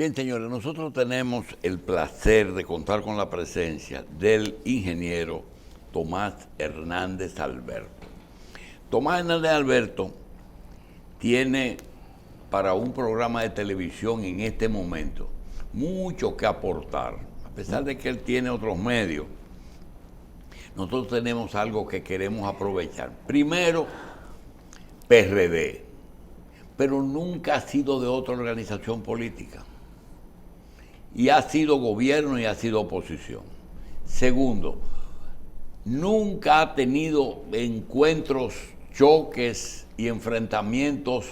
Bien, señores, nosotros tenemos el placer de contar con la presencia del ingeniero Tomás Hernández Alberto. Tomás Hernández Alberto tiene para un programa de televisión en este momento mucho que aportar. A pesar de que él tiene otros medios, nosotros tenemos algo que queremos aprovechar. Primero, PRD, pero nunca ha sido de otra organización política. Y ha sido gobierno y ha sido oposición. Segundo, nunca ha tenido encuentros, choques y enfrentamientos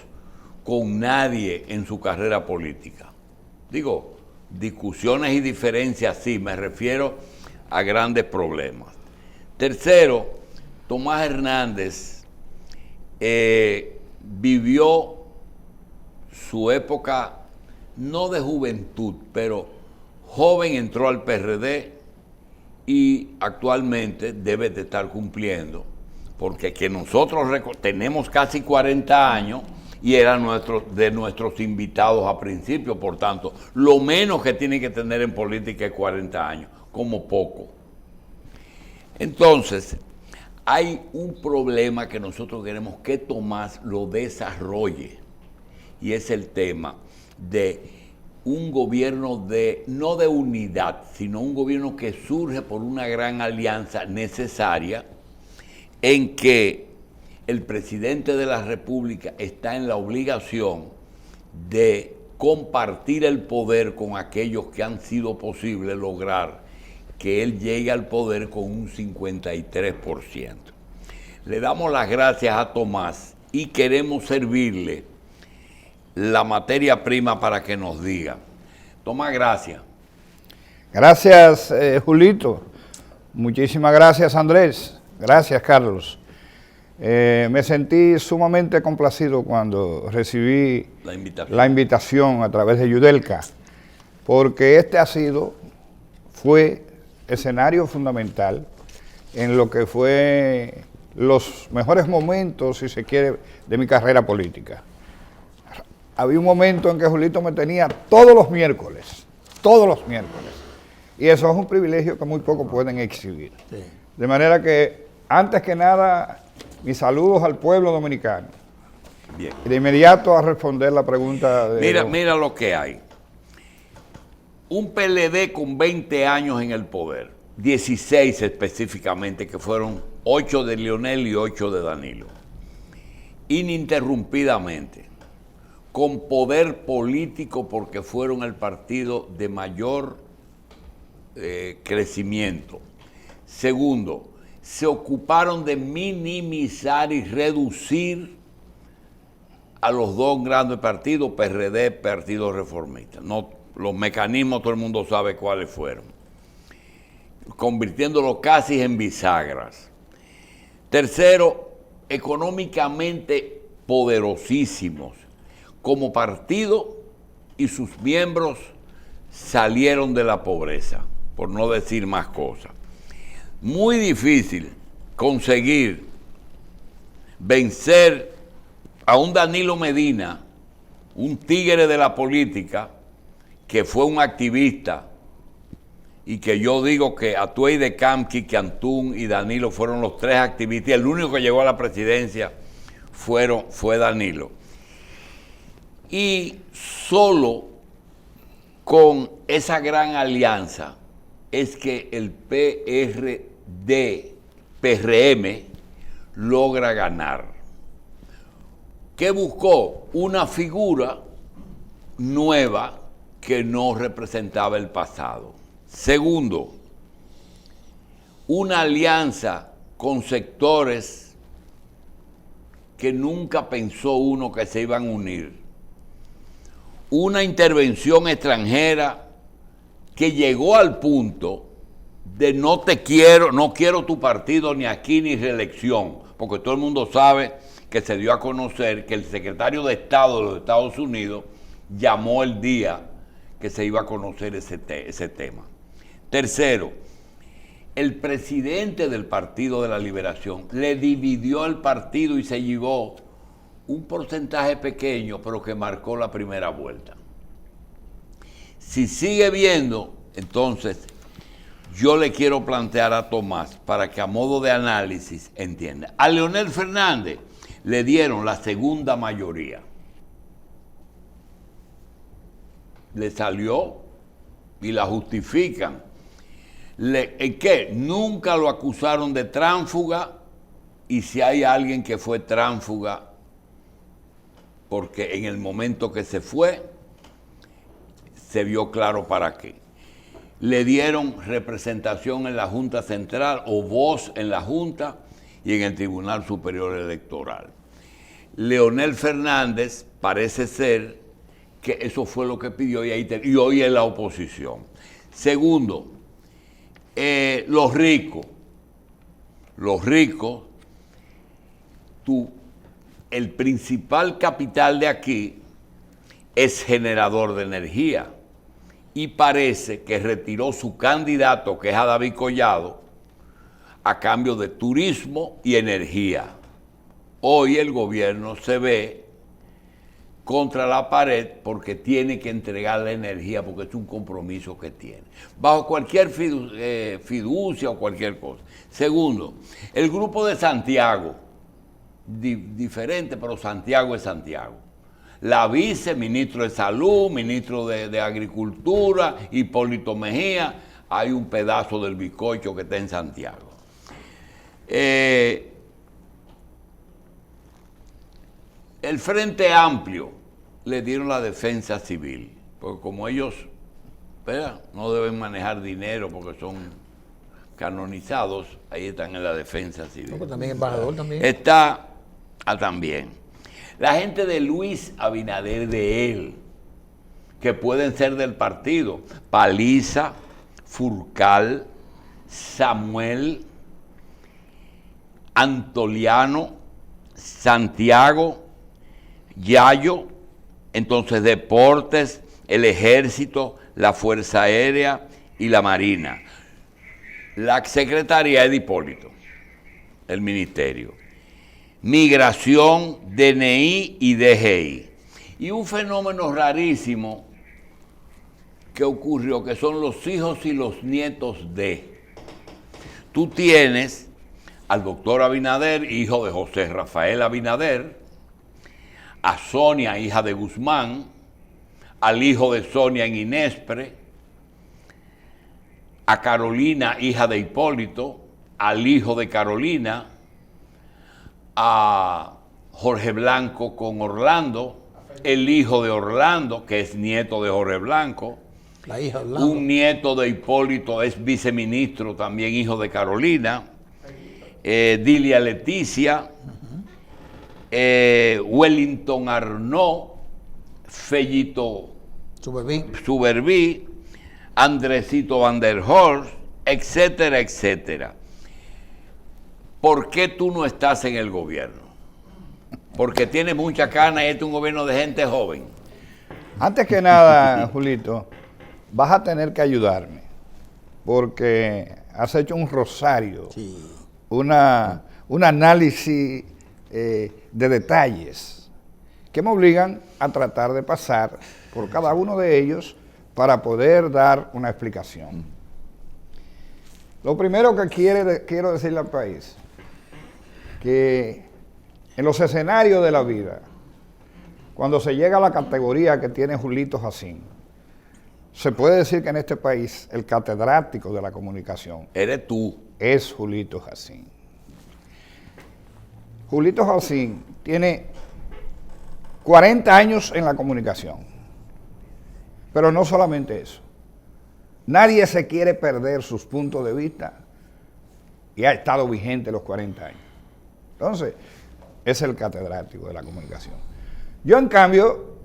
con nadie en su carrera política. Digo, discusiones y diferencias sí, me refiero a grandes problemas. Tercero, Tomás Hernández vivió su época no de juventud, pero joven, entró al PRD y actualmente debe de estar cumpliendo, porque que nosotros tenemos casi 40 años y era de nuestros invitados a principio, por tanto, lo menos que tiene que tener en política es 40 años, como poco. Entonces, hay un problema que nosotros queremos que Tomás lo desarrolle, y es el tema de un gobierno no de unidad, sino un gobierno que surge por una gran alianza necesaria en que el presidente de la República está en la obligación de compartir el poder con aquellos que han sido posible lograr que él llegue al poder con un 53%. Le damos las gracias a Tomás y queremos servirle la materia prima para que nos diga. Tomás, gracias. Gracias, Julito. Muchísimas gracias, Andrés. Gracias, Carlos. Me sentí sumamente complacido cuando recibí la invitación a través de Yudelka, porque este fue escenario fundamental en lo que fue los mejores momentos, si se quiere, de mi carrera política. Había un momento en que Julito me tenía todos los miércoles, y eso es un privilegio que muy pocos pueden exhibir. Sí. De manera que, antes que nada, mis saludos al pueblo dominicano. Bien. Y de inmediato a responder la pregunta de... Mira lo que hay. Un PLD con 20 años en el poder, 16 específicamente, que fueron 8 de Leonel y 8 de Danilo, ininterrumpidamente, con poder político porque fueron el partido de mayor crecimiento. Segundo, se ocuparon de minimizar y reducir a los dos grandes partidos, PRD, Partido Reformista. No, los mecanismos todo el mundo sabe cuáles fueron, convirtiéndolos casi en bisagras. Tercero, económicamente poderosísimos como partido, y sus miembros salieron de la pobreza, por no decir más cosas. Muy difícil conseguir vencer a un Danilo Medina, un tigre de la política, que fue un activista, y que yo digo que Atuey de Camqui, que Antún y Danilo fueron los tres activistas, y el único que llegó a la presidencia fue Danilo. Y solo con esa gran alianza es que el PRM logra ganar. ¿Qué buscó? Una figura nueva que no representaba el pasado. Segundo, una alianza con sectores que nunca pensó uno que se iban a unir. Una intervención extranjera que llegó al punto de no quiero tu partido ni aquí ni reelección, porque todo el mundo sabe que se dio a conocer que el secretario de Estado de los Estados Unidos llamó el día que se iba a conocer ese tema. Tercero, el presidente del Partido de la Liberación le dividió el partido y se llevó un porcentaje pequeño, pero que marcó la primera vuelta. Si sigue viendo, entonces yo le quiero plantear a Tomás para que a modo de análisis entienda. A Leonel Fernández le dieron la segunda mayoría. Le salió y la justifican. ¿Qué? Nunca lo acusaron de tránsfuga, y si hay alguien que fue tránsfuga, porque en el momento que se fue, se vio claro para qué. Le dieron representación en la Junta Central o voz en la Junta y en el Tribunal Superior Electoral. Leonel Fernández parece ser que eso fue lo que pidió y hoy es la oposición. Segundo, los ricos, el principal capital de aquí es generador de energía, y parece que retiró su candidato, que es a David Collado, a cambio de turismo y energía. Hoy el gobierno se ve contra la pared porque tiene que entregar la energía, porque es un compromiso que tiene, bajo cualquier fiducia o cualquier cosa. Segundo, el grupo de Santiago, diferente, pero Santiago es Santiago. La vice, ministro de Salud, ministro de Agricultura, Hipólito Mejía, hay un pedazo del bizcocho que está en Santiago. El Frente Amplio le dieron la defensa civil, porque como ellos, ¿verdad?, no deben manejar dinero porque son canonizados, ahí están en la defensa civil. No, pues también embajador también. Está también la gente de Luis Abinader, de él, que pueden ser del partido: Paliza, Furcal, Samuel, Antoliano, Santiago, Yayo. Entonces, Deportes, el Ejército, la Fuerza Aérea y la Marina. La secretaría es de Hipólito, el ministerio. Migración, DNI y DGI. Y un fenómeno rarísimo que ocurrió, que son los hijos y los nietos de. Tú tienes al doctor Abinader, hijo de José Rafael Abinader, a Sonia, hija de Guzmán, al hijo de Sonia en Inespre, a Carolina, hija de Hipólito, al hijo de Carolina, a Jorge Blanco con Orlando, el hijo de Orlando, que es nieto de Jorge Blanco, La hija Orlando. Un nieto de Hipólito es viceministro, también hijo de Carolina, Dilia Leticia, Wellington Arnaud, Fellito Suberví, Andresito Van der Horst, etcétera, etcétera. ¿Por qué tú no estás en el gobierno? Porque tienes mucha cana y este es un gobierno de gente joven. Antes que nada, Julito, vas a tener que ayudarme, porque has hecho un rosario, Sí. un análisis de detalles que me obligan a tratar de pasar por cada uno de ellos para poder dar una explicación. Lo primero que quiero decirle al país, que en los escenarios de la vida, cuando se llega a la categoría que tiene Julito Jacín, se puede decir que en este país el catedrático de la comunicación Eres tú. es Julito Jacín. Julito Jacín tiene 40 años en la comunicación, pero no solamente eso. Nadie se quiere perder sus puntos de vista y ha estado vigente los 40 años. Entonces, es el catedrático de la comunicación. Yo, en cambio,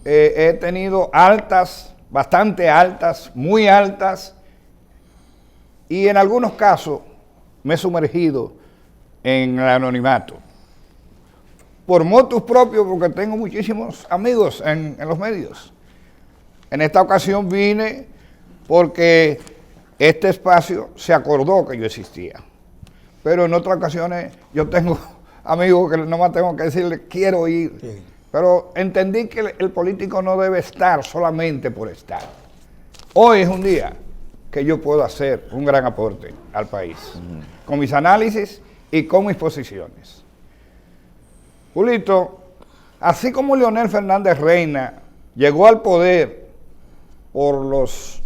he tenido altas, bastante altas, muy altas, y en algunos casos me he sumergido en el anonimato. Por motus propios, porque tengo muchísimos amigos en los medios. En esta ocasión vine porque este espacio se acordó que yo existía. Pero en otras ocasiones yo tengo amigos que no más tengo que decirle quiero ir. Sí. Pero entendí que el político no debe estar solamente por estar. hoy es un día que yo puedo hacer un gran aporte al país, con mis análisis y con mis posiciones. Julito, así como Leonel Fernández Reina llegó al poder por los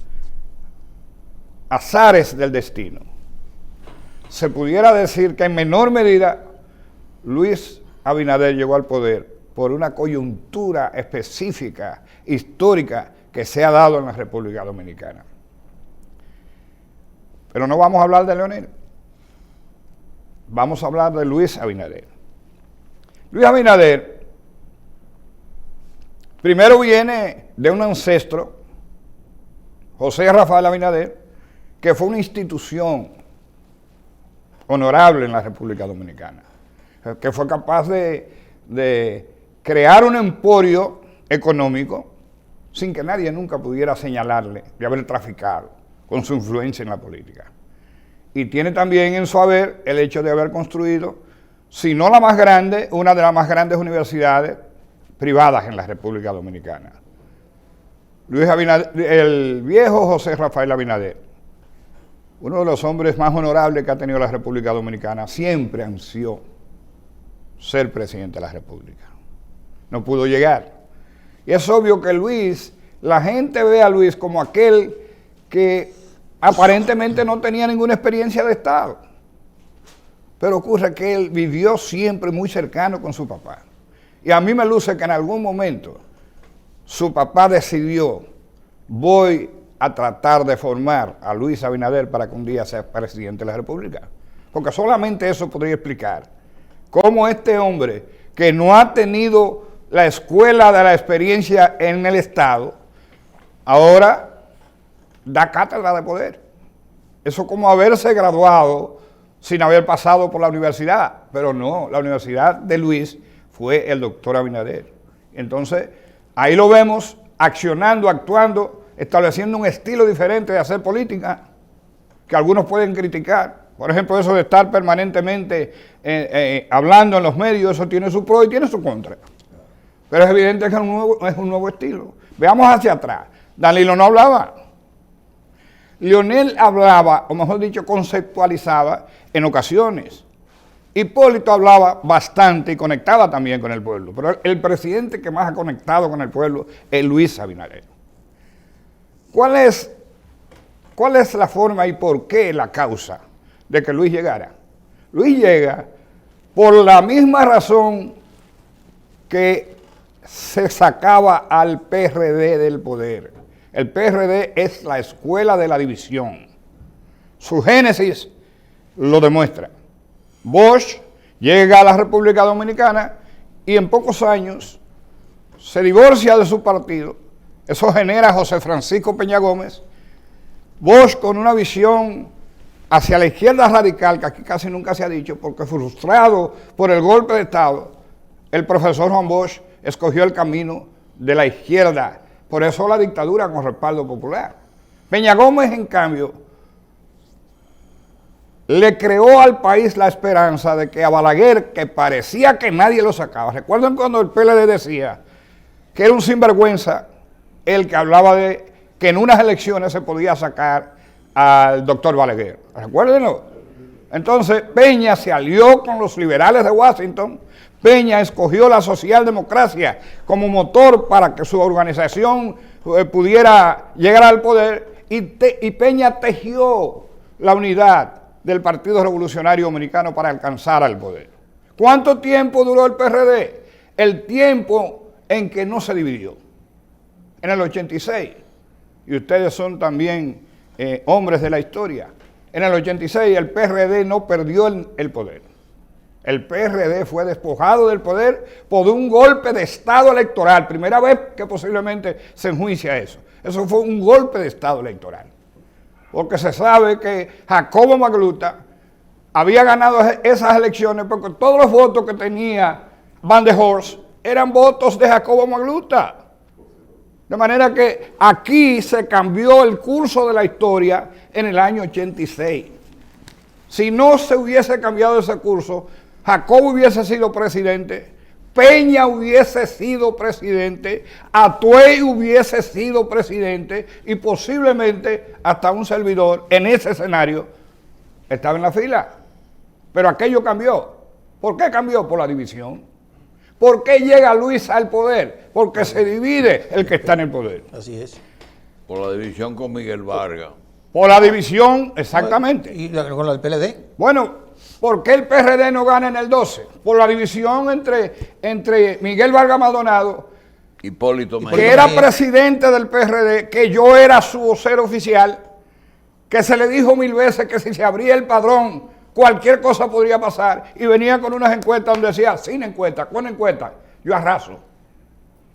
azares del destino, se pudiera decir que en menor medida Luis Abinader llegó al poder por una coyuntura específica, histórica, que se ha dado en la República Dominicana. Pero no vamos a hablar de Leonel, vamos a hablar de Luis Abinader. Luis Abinader primero viene de un ancestro, José Rafael Abinader, que fue una institución honorable en la República Dominicana, que fue capaz de crear un emporio económico sin que nadie nunca pudiera señalarle de haber traficado con su influencia en la política. Y tiene también en su haber el hecho de haber construido, si no la más grande, una de las más grandes universidades privadas en la República Dominicana. Luis Abinader, el viejo José Rafael Abinader, uno de los hombres más honorables que ha tenido la República Dominicana, siempre ansió ser presidente de la República. No pudo llegar. Y es obvio que Luis, la gente ve a Luis como aquel que aparentemente no tenía ninguna experiencia de Estado. Pero ocurre que él vivió siempre muy cercano con su papá. Y a mí me luce que en algún momento su papá decidió, voy a tratar de formar a Luis Abinader para que un día sea presidente de la República. Porque solamente eso podría explicar cómo este hombre, que no ha tenido la escuela de la experiencia en el Estado, ahora da cátedra de poder. Eso es como haberse graduado sin haber pasado por la universidad. Pero no, la universidad de Luis fue el doctor Abinader. Entonces, ahí lo vemos accionando, actuando, estableciendo un estilo diferente de hacer política que algunos pueden criticar. Por ejemplo, eso de estar permanentemente hablando en los medios, eso tiene su pro y tiene su contra. Pero es evidente que es un nuevo estilo. Veamos hacia atrás. Danilo no hablaba. Leonel hablaba, o mejor dicho, conceptualizaba en ocasiones. Hipólito hablaba bastante y conectaba también con el pueblo. Pero el presidente que más ha conectado con el pueblo es Luis Abinader. ¿Cuál es la forma y por qué la causa de que Luis llegara? Luis llega por la misma razón que se sacaba al PRD del poder. El PRD es la escuela de la división. Su génesis lo demuestra. Bosch llega a la República Dominicana y en pocos años se divorcia de su partido. Eso genera a José Francisco Peña Gómez. Bosch con una visión hacia la izquierda radical, que aquí casi nunca se ha dicho, porque frustrado por el golpe de Estado, el profesor Juan Bosch escogió el camino de la izquierda. Por eso la dictadura con respaldo popular. Peña Gómez, en cambio, le creó al país la esperanza de que a Balaguer, que parecía que nadie lo sacaba. ¿Recuerdan cuando el PLD decía que era un sinvergüenza el que hablaba de que en unas elecciones se podía sacar al doctor Balaguer? Recuérdenlo. Entonces Peña se alió con los liberales de Washington. Peña escogió la socialdemocracia como motor para que su organización pudiera llegar al poder y Peña tejió la unidad del Partido Revolucionario Dominicano para alcanzar al poder. ¿Cuánto tiempo duró el PRD? El tiempo en que no se dividió. En el 86. Y ustedes son también hombres de la historia. En el 86 el PRD no perdió el poder. El PRD fue despojado del poder por un golpe de Estado electoral. Primera vez que posiblemente se enjuicia eso. Eso fue un golpe de Estado electoral. Porque se sabe que Jacobo Magluta había ganado esas elecciones porque todos los votos que tenía Van der Horst eran votos de Jacobo Magluta. De manera que aquí se cambió el curso de la historia en el año 86. Si no se hubiese cambiado ese curso, Jacobo hubiese sido presidente Peña hubiese sido presidente, Atuey hubiese sido presidente y posiblemente hasta un servidor en ese escenario estaba en la fila. Pero aquello cambió. ¿Por qué cambió? Por la división. ¿Por qué llega Luis al poder? Porque se divide el que está en el poder. Así es. Por la división con Miguel Vargas. Por la división, exactamente. ¿Y con lo del PLD? Bueno, ¿por qué el PRD no gana en el 12? Por la división entre Miguel Vargas Maldonado, Hipólito que Mejía. era presidente del PRD, que yo era su vocero oficial, que se le dijo 1000 veces que si se abría el padrón, cualquier cosa podría pasar, y venía con unas encuestas donde decía, sin encuesta, con encuesta, yo arraso.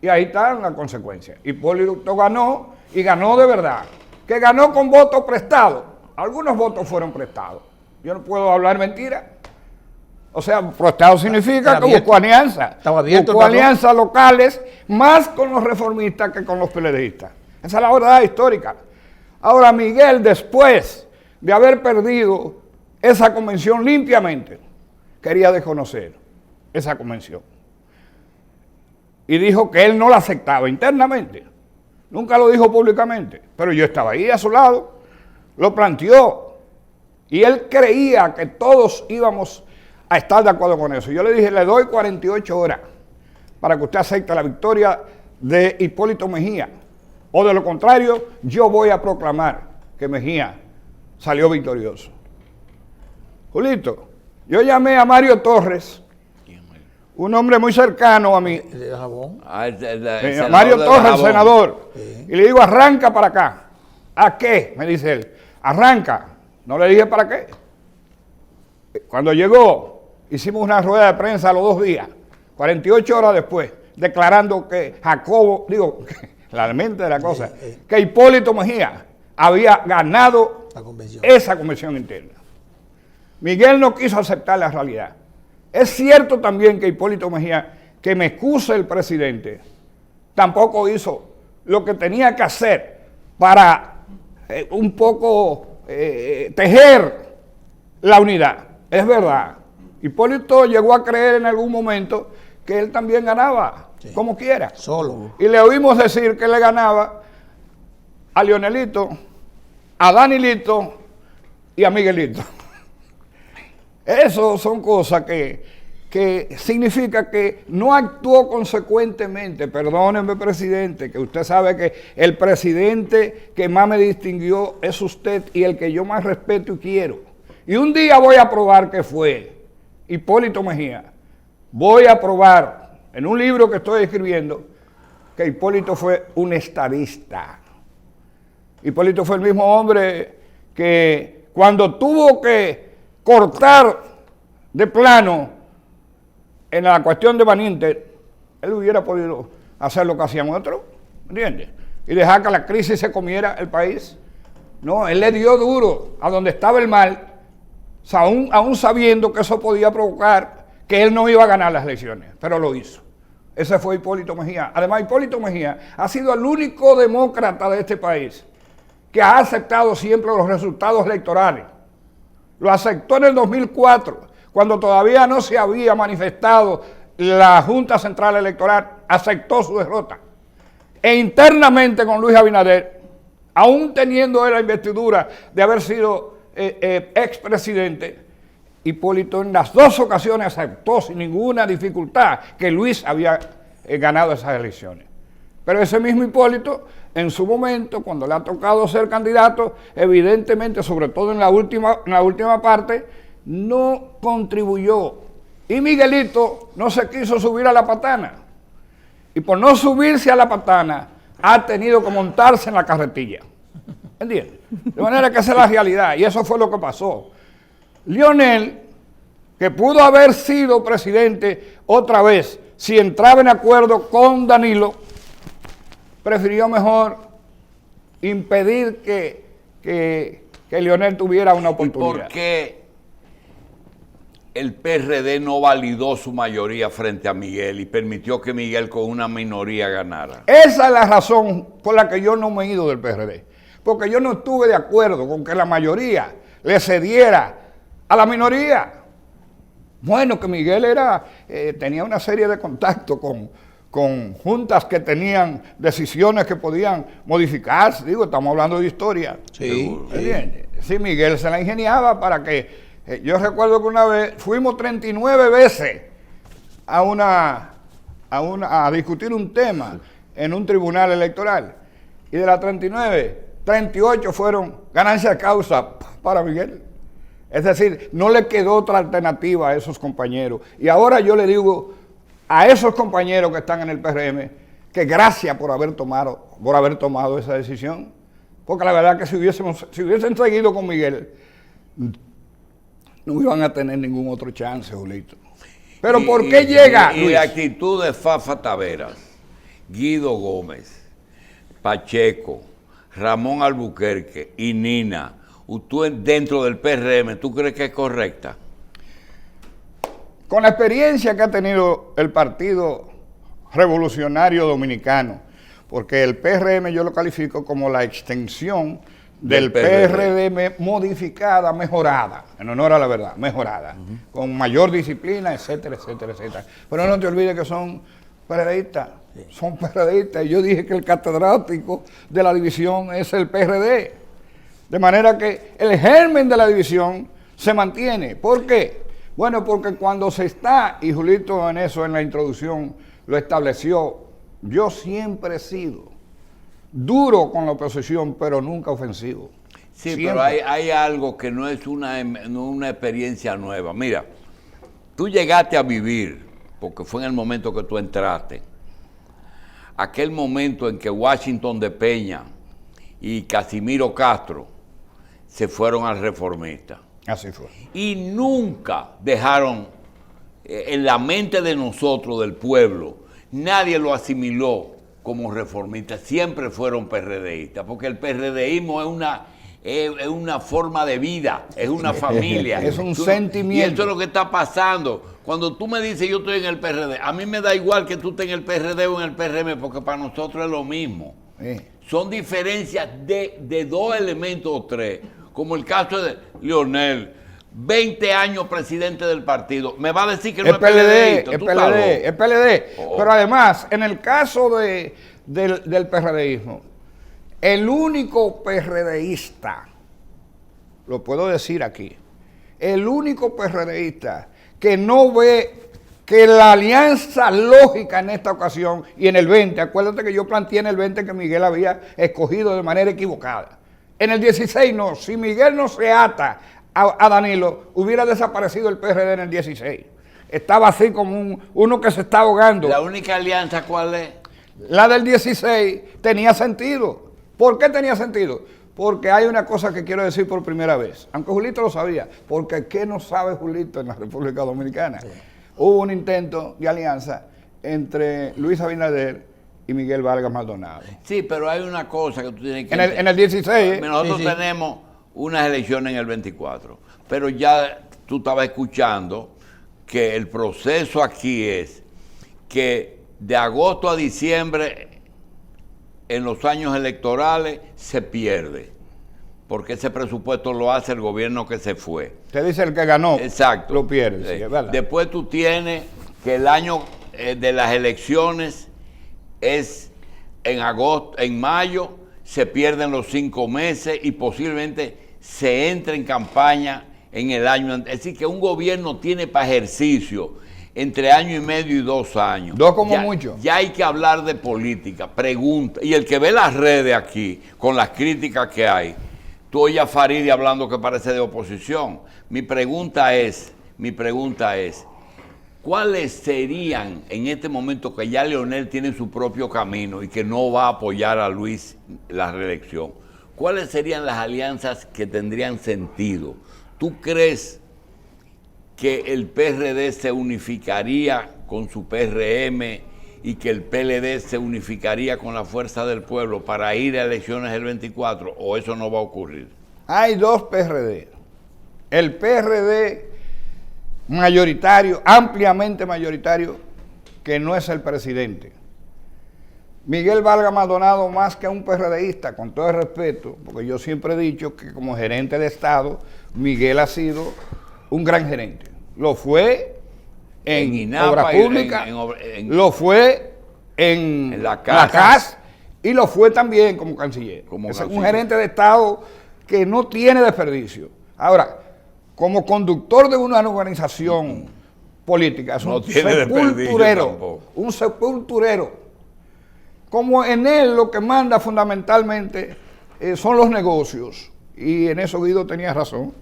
Y ahí están las consecuencias. Hipólito ganó, y ganó de verdad. Que ganó con votos prestados. Algunos votos fueron prestados. Yo no puedo hablar mentira. O sea, prestado significa que buscó alianza. Estaba abierto buscó el padrón. alianzas locales, más con los reformistas que con los PLDistas. Esa es la verdad histórica. Ahora, Miguel, después de haber perdido esa convención limpiamente, quería desconocer esa convención. Y dijo que él no la aceptaba internamente. Nunca lo dijo públicamente, pero yo estaba ahí a su lado, lo planteó. Y él creía que todos íbamos a estar de acuerdo con eso. Yo le dije, le doy 48 horas para que usted acepte la victoria de Hipólito Mejía. O de lo contrario, yo voy a proclamar que Mejía salió victorioso. Julito, yo llamé a Mario Torres, un hombre muy cercano a mí, ¿De Jabón? Mario Torres, el senador, y le digo, arranca para acá. ¿A qué? Me dice él, arranca. No le dije para qué. Cuando llegó, hicimos una rueda de prensa a los 2 días, 48 horas después, declarando que Jacobo, la mente de la cosa, que Hipólito Mejía había ganado La convención. esa convención interna. Miguel no quiso aceptar la realidad. Es cierto también que Hipólito Mejía, que me excuse el presidente, tampoco hizo lo que tenía que hacer para un poco tejer la unidad. Es verdad. Hipólito llegó a creer en algún momento que él también ganaba, como quiera. Solo. Y le oímos decir que le ganaba a Leonelito, a Danilito y a Miguelito. Eso son cosas que significa que no actuó consecuentemente. Perdóneme, presidente, que usted sabe que el presidente que más me distinguió es usted y el que yo más respeto y quiero. Y un día voy a probar que fue Hipólito Mejía. Voy a probar en un libro que estoy escribiendo que Hipólito fue un estadista. Hipólito fue el mismo hombre que cuando tuvo que cortar de plano en la cuestión de Baninter, él hubiera podido hacer lo que hacían otros, ¿entiendes? Y dejar que la crisis se comiera el país. No, él le dio duro a donde estaba el mal, aún sabiendo que eso podía provocar que él no iba a ganar las elecciones, pero lo hizo. Ese fue Hipólito Mejía. Además, Hipólito Mejía ha sido el único demócrata de este país que ha aceptado siempre los resultados electorales. Lo aceptó en el 2004, cuando todavía no se había manifestado la Junta Central Electoral, aceptó su derrota. E internamente con Luis Abinader, aún teniendo él la investidura de haber sido expresidente, Hipólito en las 2 ocasiones aceptó sin ninguna dificultad que Luis había ganado esas elecciones. Pero ese mismo Hipólito, en su momento, cuando le ha tocado ser candidato, evidentemente, sobre todo en la última parte, no contribuyó. Y Miguelito no se quiso subir a la patana. Y por no subirse a la patana, ha tenido que montarse en la carretilla. ¿Entiendes? De manera que esa es la realidad. Y eso fue lo que pasó. Leonel, que pudo haber sido presidente otra vez, si entraba en acuerdo con Danilo, prefirió mejor impedir que Leonel tuviera una oportunidad. ¿Y por qué el PRD no validó su mayoría frente a Miguel y permitió que Miguel con una minoría ganara? Esa es la razón por la que yo no me he ido del PRD. Porque yo no estuve de acuerdo con que la mayoría le cediera a la minoría. Bueno, que Miguel tenía una serie de contactos con juntas que tenían decisiones que podían modificarse. Digo, estamos hablando de historia. Sí. Sí, Miguel se la ingeniaba para que... yo recuerdo que una vez fuimos 39 veces a discutir un tema en un tribunal electoral. Y de las 39, 38 fueron ganancia de causa para Miguel. Es decir, no le quedó otra alternativa a esos compañeros. Y ahora yo le digo a esos compañeros que están en el PRM que gracias por haber tomado esa decisión. Porque la verdad que si hubiesen seguido con Miguel, no iban a tener ningún otro chance, Julito. Pero ¿por qué llega? Y la actitud de Fafa Taveras, Guido Gómez, Pacheco, Ramón Albuquerque y Nina, tú dentro del PRM, ¿tú crees que es correcta? Con la experiencia que ha tenido el Partido Revolucionario Dominicano, porque el PRM yo lo califico como la extensión del PRD modificada, mejorada, en honor a la verdad, mejorada, con mayor disciplina, etcétera, etcétera, etcétera. Pero no te olvides que son PRDistas, son PRDistas. Y yo dije que el catedrático de la división es el PRD. De manera que el germen de la división se mantiene. ¿Por qué? Bueno, porque cuando se está, y Julito en eso en la introducción lo estableció, yo siempre he sido duro con la oposición, pero nunca ofensivo. Sí, siempre. Pero hay algo que no es una experiencia nueva. Mira, tú llegaste a vivir, porque fue en el momento que tú entraste, aquel momento en que Washington de Peña y Casimiro Castro se fueron al Reformista. Así fue. Y nunca dejaron en la mente de nosotros, del pueblo, nadie lo asimiló como reformistas, siempre fueron PRDistas, porque el PRDismo es una forma de vida, es una familia. Es un sentimiento. Y eso es lo que está pasando. Cuando tú me dices yo estoy en el PRD, a mí me da igual que tú estés en el PRD o en el PRM, porque para nosotros es lo mismo. Son diferencias de dos elementos o tres, como el caso de Leonel, 20 años presidente del partido. Me va a decir que no es PLD. Es PLD. Oh. Pero además, en el caso del PRDismo, el único PRDista, lo puedo decir aquí, el único PRDista que no ve que la alianza lógica en esta ocasión y en el 20, acuérdate que yo planteé en el 20 que Miguel había escogido de manera equivocada. En el 16 no, si Miguel no se ata a Danilo, hubiera desaparecido el PRD en el 16. Estaba así como uno que se está ahogando. ¿La única alianza cuál es? La del 16 tenía sentido. ¿Por qué tenía sentido? Porque hay una cosa que quiero decir por primera vez, aunque Julito lo sabía, porque ¿qué no sabe Julito en la República Dominicana? Sí. Hubo un intento de alianza entre Luis Abinader y Miguel Vargas Maldonado. Sí, pero hay una cosa que tú tienes que... En el 16. Nosotros tenemos unas elecciones en el 24, pero ya tú estabas escuchando que el proceso aquí es que de agosto a diciembre en los años electorales se pierde, porque ese presupuesto lo hace el gobierno que se fue. Te dice el que ganó. Exacto. Lo pierde. Sí, es verdad. Después tú tienes que el año de las elecciones es en agosto, en mayo, se pierden los 5 meses y posiblemente se entre en campaña en el año. Es decir, que un gobierno tiene para ejercicio entre año y medio y 2 años. 2 como mucho. Ya hay que hablar de política, pregunta. Y el que ve las redes aquí, con las críticas que hay, tú oyes a Farideh hablando que parece de oposición. Mi pregunta es, ¿cuáles serían en este momento que ya Leonel tiene su propio camino y que no va a apoyar a Luis la reelección? ¿Cuáles serían las alianzas que tendrían sentido? ¿Tú crees que el PRD se unificaría con su PRM y que el PLD se unificaría con la Fuerza del Pueblo para ir a elecciones el 24, o eso no va a ocurrir? Hay 2 PRD. El PRD mayoritario, ampliamente mayoritario, que no es el presidente. Miguel Vargas Maldonado, más que un PRDista, con todo el respeto, porque yo siempre he dicho que como gerente de Estado, Miguel ha sido un gran gerente. lo fue en INAPA, Obras Públicas, lo fue en la CAS y lo fue también como canciller. Es un gerente de Estado que no tiene desperdicio. Ahora, como conductor de una organización política, es un sepulturero, un sepulturero. Como en él lo que manda fundamentalmente son los negocios. Y en eso Guido tenía razón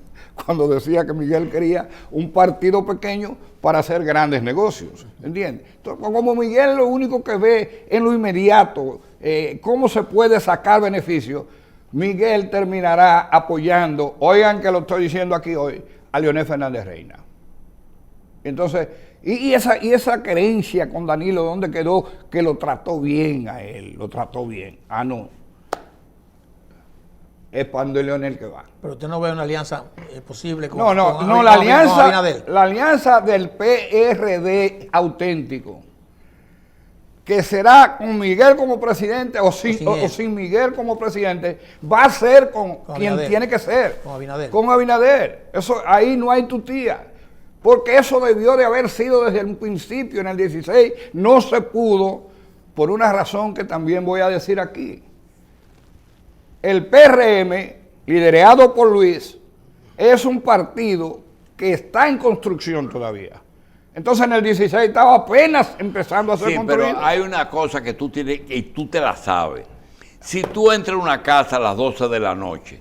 cuando decía que Miguel quería un partido pequeño para hacer grandes negocios, ¿entiendes? Entonces, como Miguel lo único que ve en lo inmediato, cómo se puede sacar beneficio, Miguel terminará apoyando, oigan que lo estoy diciendo aquí hoy, a Leonel Fernández Reina. Entonces, y esa querencia con Danilo, ¿dónde quedó? Que lo trató bien a él, lo trató bien. Ah, no. Es cuando Leonel que va. Pero usted no ve una alianza posible con la alianza del PRD auténtico, que será con Miguel como presidente o sin Miguel como presidente, va a ser con quien Abinader. Tiene que ser. Con Abinader. Con Abinader. Eso, ahí no hay tutía. Porque eso debió de haber sido desde un principio, en el 16. No se pudo, por una razón que también voy a decir aquí. El PRM, liderado por Luis, es un partido que está en construcción todavía. Entonces en el 16 estaba apenas empezando a ser construido. Pero hay una cosa que tú tienes, y tú te la sabes. Si tú entras a una casa a las 12 de la noche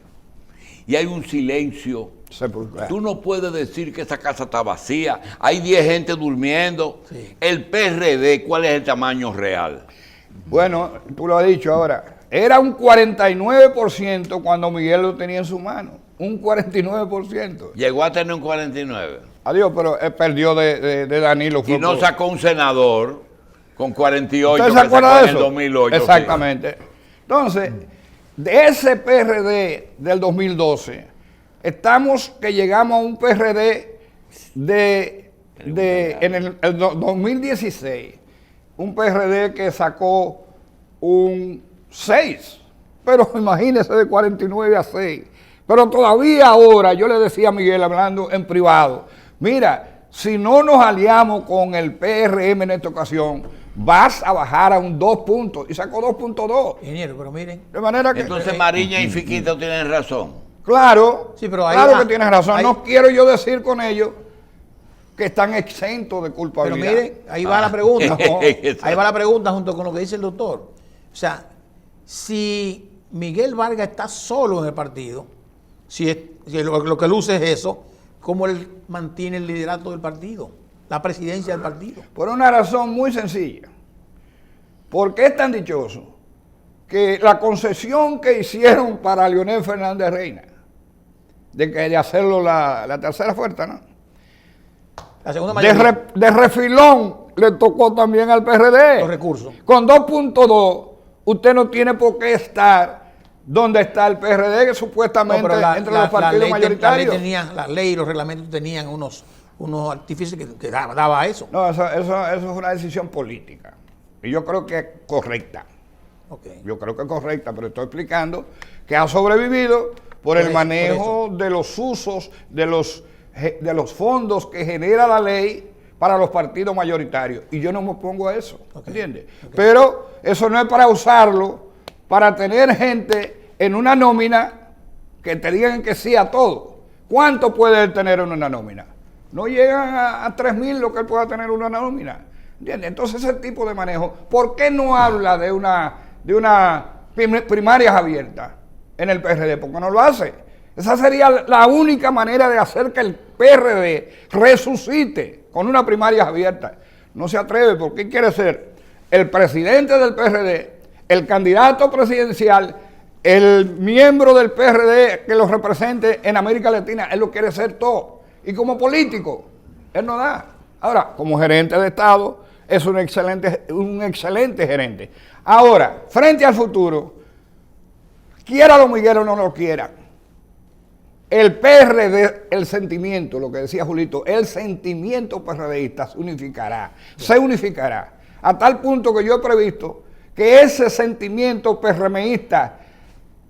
y hay un silencio, tú no puedes decir que esa casa está vacía. Hay 10 gente durmiendo. Sí. El PRD, ¿cuál es el tamaño real? Bueno, tú lo has dicho ahora. Era un 49% cuando Miguel lo tenía en su mano. Un 49%. Llegó a tener un 49%. Adiós, pero él perdió de Danilo. Y no sacó un senador con 48 ¿Usted se acuerda de eso? En el 2008. Exactamente. Sí. Entonces, de ese PRD del 2012, estamos que llegamos a un PRD en el 2016, un PRD que sacó un 6, pero imagínese de 49 a 6. Pero todavía ahora, yo le decía a Miguel hablando en privado, mira, si no nos aliamos con el PRM en esta ocasión, vas a bajar a un 2 puntos. Y sacó 2.2. Ingeniero, pero miren. De manera que... Entonces Mariña y Fiquito tienen razón. Claro, sí, pero ahí claro que tienes razón. No quiero yo decir con ellos que están exentos de culpabilidad. Pero miren, ahí va la pregunta. Ahí va la pregunta junto con lo que dice el doctor. O sea, si Miguel Vargas está solo en el partido, si lo que luce es eso, ¿cómo él mantiene el liderato del partido? La presidencia del partido. Por una razón muy sencilla. Porque es tan dichoso que la concesión que hicieron para Leonel Fernández Reina, de hacerlo la tercera fuerza, ¿no? La segunda mayoría. De refilón le tocó también al PRD. Los recursos. Con 2.2, usted no tiene por qué estar donde está el PRD, que supuestamente entre los partidos mayoritarios. La ley y los reglamentos tenían unos artífices que daba eso. No, eso es una decisión política. Y yo creo que es correcta. Okay. Yo creo que es correcta, pero estoy explicando que ha sobrevivido por el manejo de los usos, de los fondos que genera la ley para los partidos mayoritarios. Y yo no me opongo a eso, ¿entiendes? Okay. Pero eso no es para usarlo, para tener gente en una nómina que te digan que sí a todo. ¿Cuánto puede él tener en una nómina? No llegan a 3,000 lo que él pueda tener en una nómina. ¿Entiendes? Entonces ese tipo de manejo, ¿por qué no habla de una primarias abiertas en el PRD? ¿Por qué no lo hace? Esa sería la única manera de hacer que el PRD resucite con una primaria abierta. No se atreve porque quiere ser el presidente del PRD, el candidato presidencial, el miembro del PRD que lo represente en América Latina. Él lo quiere ser todo. Y como político, él no da. Ahora, como gerente de Estado, es un excelente gerente. Ahora, frente al futuro, quiéralo Miguel o no lo quiera, el PRD, el sentimiento, lo que decía Julito, el sentimiento PRDista se unificará, a tal punto que yo he previsto que ese sentimiento PRMista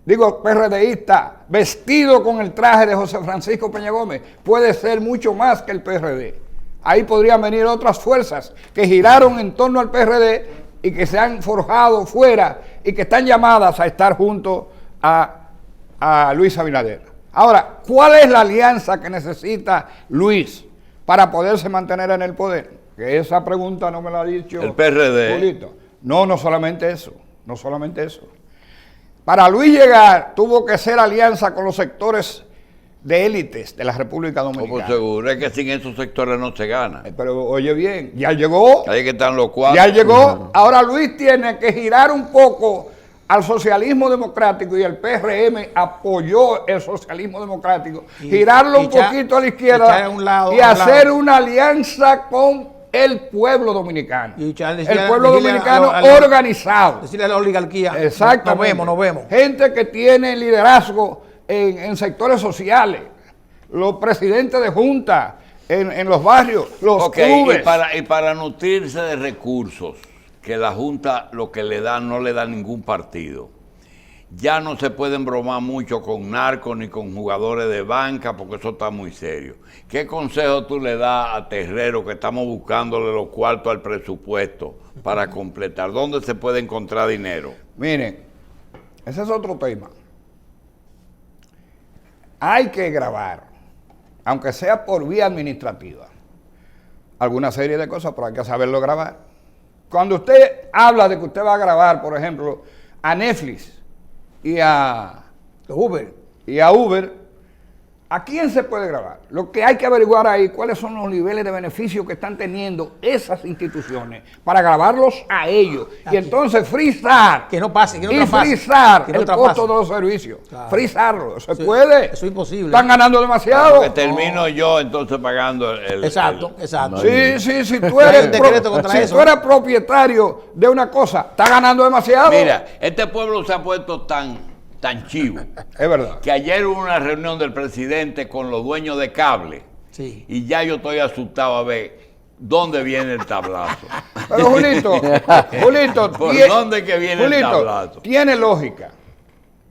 PRDista, vestido con el traje de José Francisco Peña Gómez, puede ser mucho más que el PRD. Ahí podrían venir otras fuerzas que giraron en torno al PRD y que se han forjado fuera y que están llamadas a estar junto a Luis Abinader. Ahora, ¿cuál es la alianza que necesita Luis para poderse mantener en el poder? Que esa pregunta no me la ha dicho el PRD. Julito. No solamente eso, no solamente eso. Para Luis llegar, tuvo que hacer alianza con los sectores de élites de la República Dominicana. Como seguro, es que sin esos sectores no se gana. Pero oye bien, ya llegó. Ahí que están los cuatro. Ya llegó. Ahora Luis tiene que girar un poco al socialismo democrático y el PRM apoyó el socialismo democrático. Girarlo un poquito a la izquierda y hacer una alianza con el pueblo dominicano. El pueblo dominicano organizado. Decirle a la oligarquía. Exactamente. Nos vemos. Gente que tiene liderazgo en sectores sociales, los presidentes de junta en los barrios, los clubes. Y para nutrirse de recursos que la junta lo que le da no le da ningún partido. Ya no se pueden bromar mucho con narcos ni con jugadores de banca porque eso está muy serio. ¿Qué consejo tú le das a Terrero que estamos buscándole los cuartos al presupuesto para completar? ¿Dónde se puede encontrar dinero? Miren, ese es otro tema. Hay que grabar, aunque sea por vía administrativa, alguna serie de cosas, pero hay que saberlo grabar. Cuando usted habla de que usted va a grabar, por ejemplo, a Netflix y a Uber, ¿a quién se puede grabar? Lo que hay que averiguar ahí, cuáles son los niveles de beneficio que están teniendo esas instituciones para grabarlos a ellos. Y entonces frizar. Que no pase, que no traspase. Y frizar el costo de los servicios. Claro. Frizarlo. ¿Se puede? Eso es imposible. Están ganando demasiado. Porque termino yo entonces pagando el... Exacto. Sí, si tú eres propietario de una cosa, estás ganando demasiado. Mira, este pueblo se ha puesto tan chivo. Es verdad. Que ayer hubo una reunión del presidente con los dueños de cable. Sí. Y ya yo estoy asustado a ver dónde viene el tablazo. Pero Julito, ¿por dónde que viene el tablazo? Tiene lógica.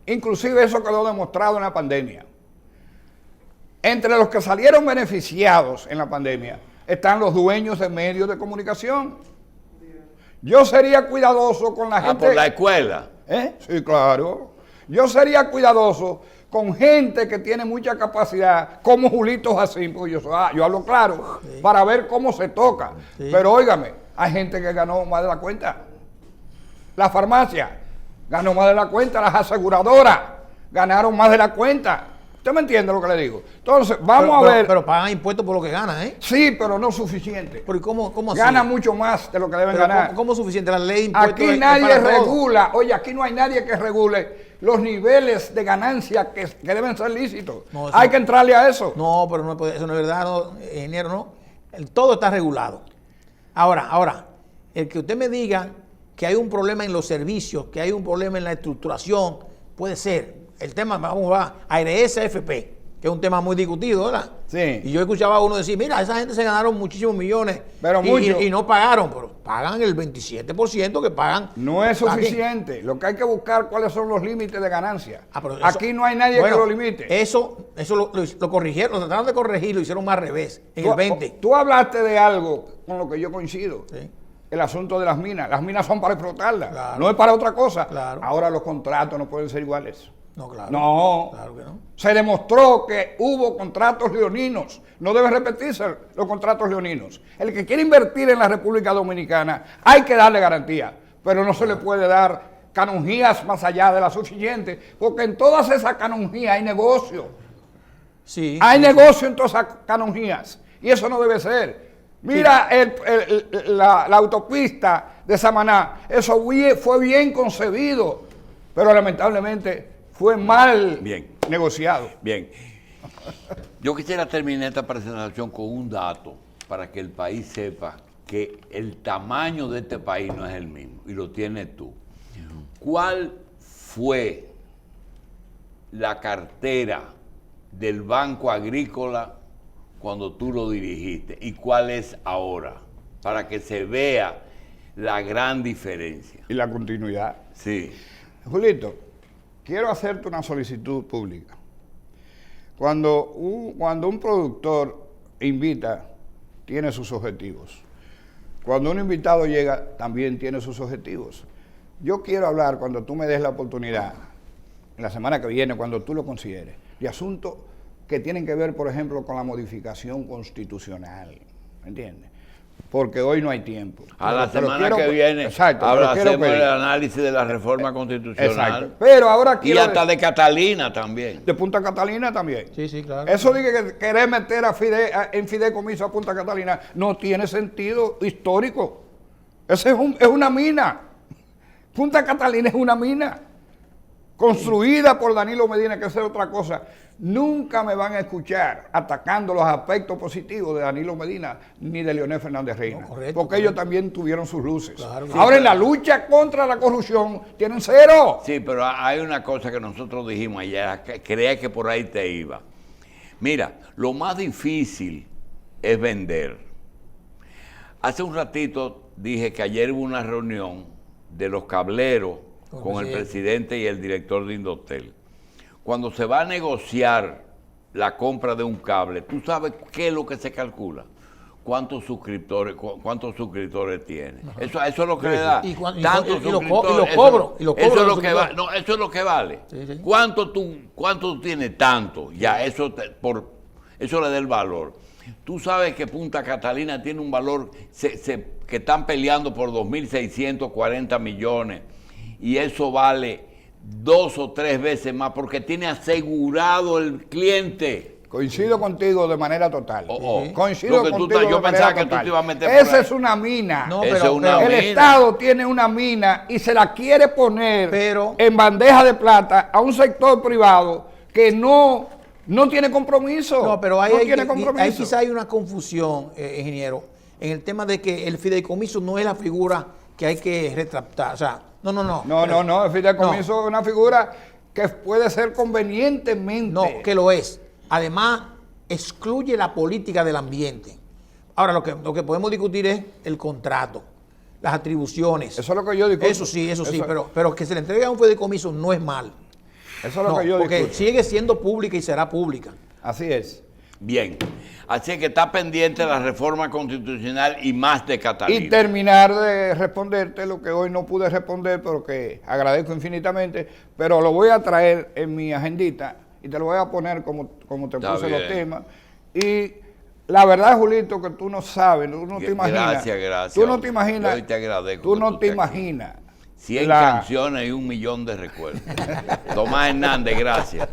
Inclusive eso quedó demostrado en la pandemia. Entre los que salieron beneficiados en la pandemia están los dueños de medios de comunicación. Yo sería cuidadoso con la gente. Por la escuela. Sí, claro. Yo sería cuidadoso con gente que tiene mucha capacidad, como Julito Jacín, porque yo hablo claro, para ver cómo se toca. Sí. Pero óigame, hay gente que ganó más de la cuenta. La farmacia ganó más de la cuenta, las aseguradoras ganaron más de la cuenta. ¿Usted me entiende lo que le digo? Entonces, vamos a ver. Pero pagan impuestos por lo que ganan, ¿eh? Sí, pero no suficiente. ¿Pero cómo así? Ganan mucho más de lo que deben ganar. ¿Cómo suficiente? La ley de impuestos. Aquí nadie regula. Oye, aquí no hay nadie que regule los niveles de ganancia que deben ser lícitos. No, hay que entrarle a eso. No, pero no, eso no es verdad, no, ingeniero, no. Todo está regulado. Ahora, el que usted me diga que hay un problema en los servicios, que hay un problema en la estructuración, puede ser. El tema, vamos a ARS, AFP, que es un tema muy discutido, ¿verdad? Sí. Y yo escuchaba a uno decir, mira, esa gente se ganaron muchísimos millones y no pagaron, pero pagan el 27% que pagan. No es suficiente. Lo que hay que buscar cuáles son los límites de ganancia. Aquí no hay nadie que lo limite. Eso lo corrigieron, lo trataron de corregir, lo hicieron más al revés, en el 20. Tú hablaste de algo con lo que yo coincido. Sí. El asunto de las minas. Las minas son para explotarlas, claro. No es para otra cosa. Claro. Ahora los contratos no pueden ser iguales. No, claro. No. Claro que no. Se demostró que hubo contratos leoninos. No deben repetirse los contratos leoninos. El que quiere invertir en la República Dominicana, hay que darle garantía. Pero no se le puede dar canonjías más allá de la suficiente. Porque en todas esas canonjías hay negocio. Sí. Hay negocio en todas esas canonjías. Y eso no debe ser. Mira la autopista de Samaná. Eso fue bien concebido. Pero lamentablemente fue mal negociado. Bien. Yo quisiera terminar esta presentación con un dato para que el país sepa que el tamaño de este país no es el mismo y lo tienes tú. ¿Cuál fue la cartera del Banco Agrícola cuando tú lo dirigiste y cuál es ahora? Para que se vea la gran diferencia. Y la continuidad. Sí. Julito, quiero hacerte una solicitud pública. Cuando un productor invita, tiene sus objetivos. Cuando un invitado llega, también tiene sus objetivos. Yo quiero hablar, cuando tú me des la oportunidad, en la semana que viene, cuando tú lo consideres, de asuntos que tienen que ver, por ejemplo, con la modificación constitucional, ¿me entiendes? Porque hoy no hay tiempo. A la semana que viene hacemos el análisis de la reforma constitucional. Exacto. Pero ahora quiero... Y hasta de Catalina también. De Punta Catalina también. Sí, sí, claro. Eso de que querer meter en fideicomiso a Punta Catalina no tiene sentido histórico. Ese es una mina. Punta Catalina es una mina. Construida por Danilo Medina, que es otra cosa. Nunca me van a escuchar atacando los aspectos positivos de Danilo Medina ni de Leonel Fernández Reina. No, porque ellos también tuvieron sus luces. Claro, sí, ahora en la lucha contra la corrupción tienen cero. Sí, pero hay una cosa que nosotros dijimos ayer, que creía que por ahí te iba. Mira, lo más difícil es vender. Hace un ratito dije que ayer hubo una reunión de los cableros con el presidente y el director de Indotel. Cuando se va a negociar la compra de un cable, ¿tú sabes qué es lo que se calcula? ¿Cuántos suscriptores tiene? Eso es lo que le da. Y lo cobro. Eso es lo que vale. No, eso es lo que vale. Sí, sí. ¿Cuánto tú tienes tanto? Ya, eso le da el valor. Tú sabes que Punta Catalina tiene un valor que están peleando por 2.640 millones y eso vale 2 o 3 veces más porque tiene asegurado el cliente. Coincido contigo de manera total. Coincido contigo yo pensaba que tú te ibas a meter por esa es una mina. No, pero el Estado tiene una mina y se la quiere poner en bandeja de plata a un sector privado que no tiene compromiso. No, pero ahí quizá hay una confusión, ingeniero, en el tema de que el fideicomiso no es la figura que hay que retractar. O sea, no. El fideicomiso es una figura que puede ser convenientemente. No, que lo es. Además, excluye la política del ambiente. Ahora, lo que podemos discutir es el contrato, las atribuciones. Eso es lo que yo discuto. Eso sí, pero que se le entregue a un fideicomiso no es mal. Eso es lo que yo discuto. Porque sigue siendo pública y será pública. Así es. Bien. Así que está pendiente la reforma constitucional y más de Catalina. Y terminar de responderte lo que hoy no pude responder, pero que agradezco infinitamente, pero lo voy a traer en mi agendita y te lo voy a poner como te puse los temas. Y la verdad, Julito, que tú no sabes, tú no te imaginas. Gracias. Tú no te imaginas. Yo te agradezco. Tú no te imaginas. 100 canciones y 1 millón de recuerdos. Tomás Hernández, gracias.